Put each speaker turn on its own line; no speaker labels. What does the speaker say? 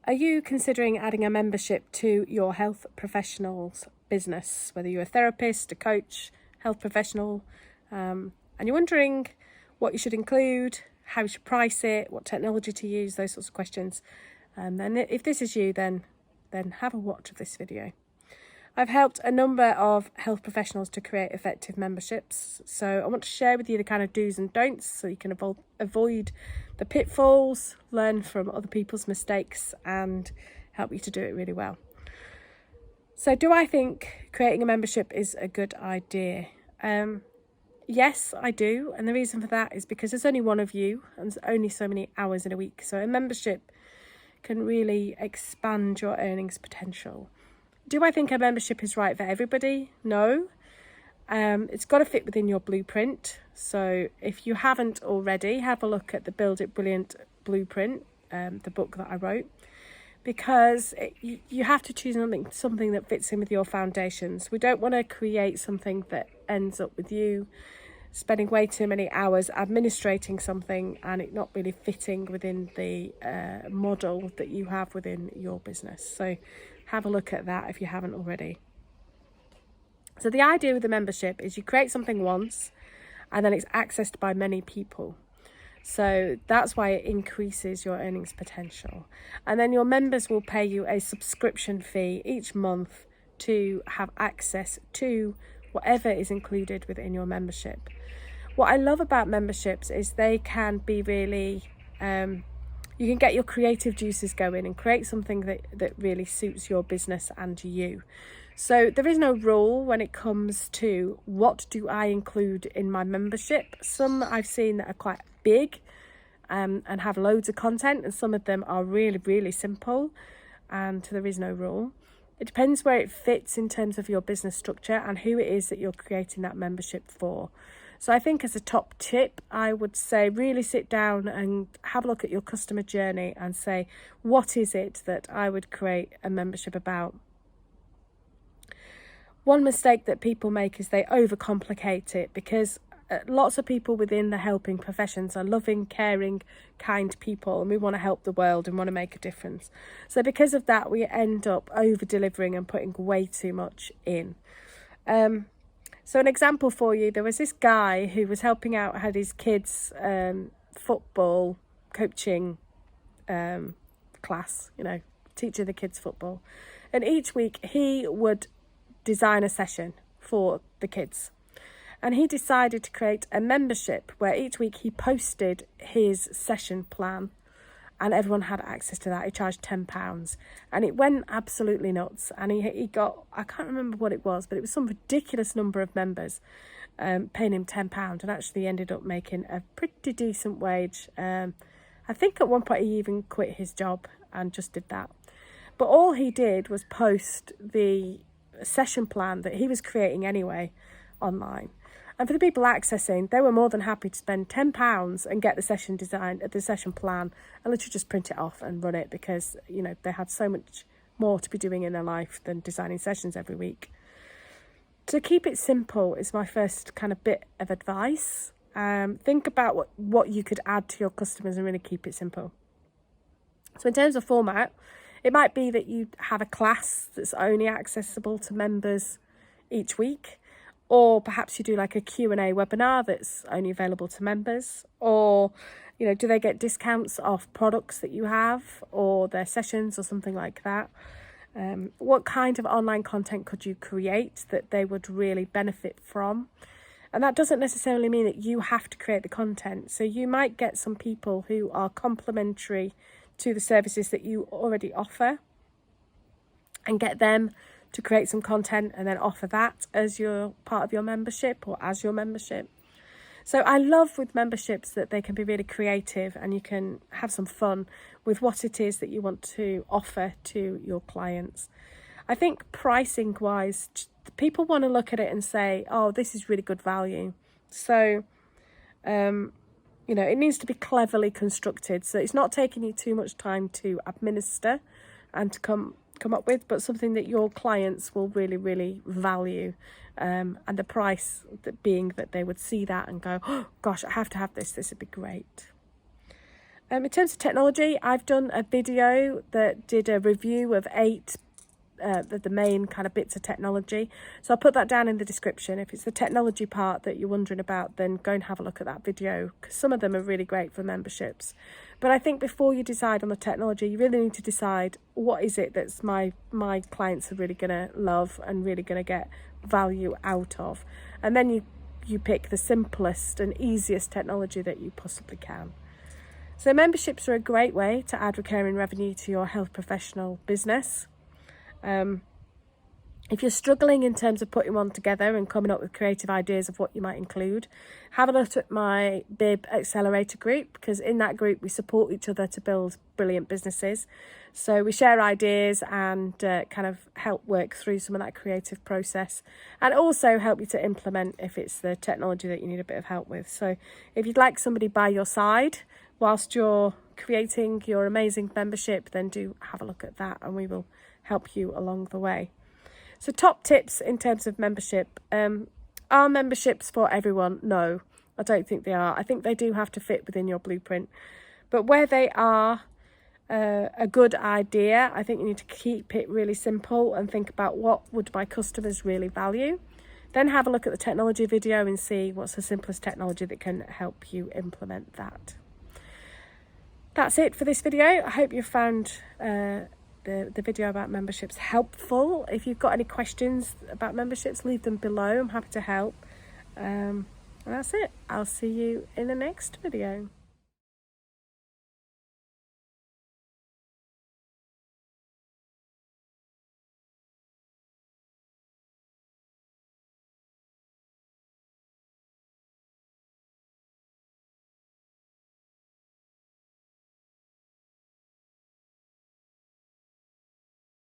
Are you considering adding a membership to your health professional's business, whether you're a therapist, a coach, health professional, and you're wondering what you should include, how you should price it, what technology to use, those sorts of questions? And then if this is you, then have a watch of this video. I've helped a number of health professionals to create effective memberships. So I want to share with you the kind of do's and don'ts so you can avoid the pitfalls, learn from other people's mistakes and help you to do it really well. So do I think creating a membership is a good idea? Yes, I do. And the reason for that is because there's only one of you and there's only so many hours in a week. So a membership can really expand your earnings potential. Do I think a membership is right for everybody? No. It's got to fit within your blueprint. So if you haven't already, have a look at the Build It Brilliant blueprint, the book that I wrote, because you have to choose something that fits in with your foundations. We don't want to create something that ends up with you spending way too many hours administrating something and it not really fitting within the model that you have within your business. So have a look at that if you haven't already. So the idea with the membership is you create something once and then it's accessed by many people. So that's why it increases your earnings potential. And then your members will pay you a subscription fee each month to have access to whatever is included within your membership. What I love about memberships is they can be really, you can get your creative juices going and create something that really suits your business and you. So there is no rule when it comes to what do I include in my membership. Some I've seen that are quite big and have loads of content, and some of them are really, really simple and there is no rule. It depends where it fits in terms of your business structure and who it is that you're creating that membership for. So I think as a top tip, I would say really sit down and have a look at your customer journey and say, what is it that I would create a membership about? One mistake that people make is they overcomplicate it, because lots of people within the helping professions are loving, caring, kind people, and we want to help the world and want to make a difference. So because of that, we end up over-delivering and putting way too much in. So an example for you, there was this guy who was helping out, had his kids' football coaching class, teaching the kids football. And each week he would design a session for the kids. And he decided to create a membership where each week he posted his session plan and everyone had access to that. He charged £10 and it went absolutely nuts. And he got, I can't remember what it was, but it was some ridiculous number of members paying him £10, and actually ended up making a pretty decent wage. I think at one point he even quit his job and just did that. But all he did was post the session plan that he was creating anyway online. And for the people accessing, they were more than happy to spend £10 and get the session design, the session plan, and literally just print it off and run it, because they had so much more to be doing in their life than designing sessions every week. To keep it simple is my first kind of bit of advice. Think about what you could add to your customers and really keep it simple. So in terms of format, it might be that you have a class that's only accessible to members each week. Or perhaps you do like a Q&A webinar that's only available to members. Or, do they get discounts off products that you have or their sessions or something like that? What kind of online content could you create that they would really benefit from? And that doesn't necessarily mean that you have to create the content. So you might get some people who are complementary to the services that you already offer and get them to create some content and then offer that as your part of your membership or as your membership. So I love with memberships that they can be really creative and you can have some fun with what it is that you want to offer to your clients. I think pricing wise, people want to look at it and say, oh, this is really good value. So, it needs to be cleverly constructed. So it's not taking you too much time to administer and to come up with, but something that your clients will really, really value, and the price being that they would see that and go, oh gosh, I have to have this would be great. In terms of technology, I've done a video that did a review of 8 the main kind of bits of technology. So I'll put that down in the description. If it's the technology part that you're wondering about, then go and have a look at that video, because some of them are really great for memberships. But I think before you decide on the technology, you really need to decide what is it that's my clients are really going to love and really going to get value out of. And then you pick the simplest and easiest technology that you possibly can. So memberships are a great way to add recurring revenue to your health professional business. If you're struggling in terms of putting one together and coming up with creative ideas of what you might include, have a look at my Bib Accelerator Group, because in that group we support each other to build brilliant businesses. So we share ideas and kind of help work through some of that creative process, and also help you to implement if it's the technology that you need a bit of help with. So if you'd like somebody by your side whilst you're creating your amazing membership, then do have a look at that and we will help you along the way. So top tips in terms of membership. Are memberships for everyone? No, I don't think they are. I think they do have to fit within your blueprint. But where they are a good idea, I think you need to keep it really simple and think about what would my customers really value. Then have a look at the technology video and see what's the simplest technology that can help you implement that. That's it for this video. I hope you found the video about memberships helpful. If you've got any questions about memberships, leave them below. I'm happy to help. And that's it. I'll see you in the next video.